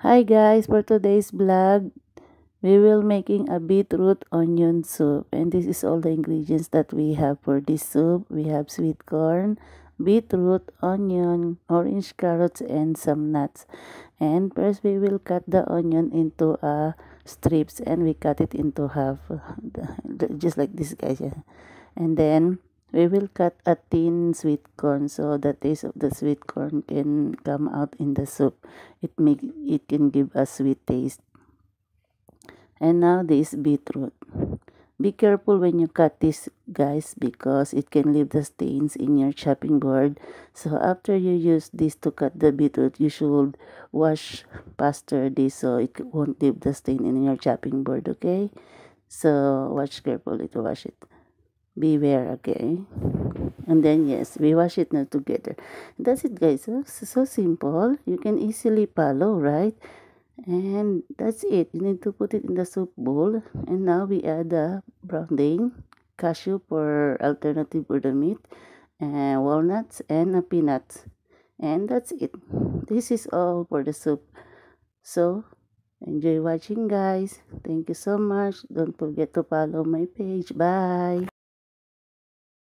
Hi guys, for today's vlog, we will making a beetroot onion soup, and this is all the ingredients that we have for this soup. We have sweet corn, beetroot, onion, orange carrots, and some nuts. And first we will cut the onion into strips, and we cut it into half, just like this guys. Yeah. And then we will cut a thin sweet corn so the taste of the sweet corn can come out in the soup. It can give a sweet taste. And now this beetroot. Be careful when you cut this guys because it can leave the stains in your chopping board. So after you use this to cut the beetroot, you should wash faster this so it won't leave the stain in your chopping board, okay? So watch carefully to wash it. Beware, okay? And then yes, we wash it now together. That's it guys. So simple. You can easily follow, right? And that's it. You need to put it in the soup bowl. And now we add the browning, cashew for alternative for the meat, and walnuts and peanuts. And that's it. This is all for the soup. So enjoy watching guys. Thank you so much. Don't forget to follow my page. Bye.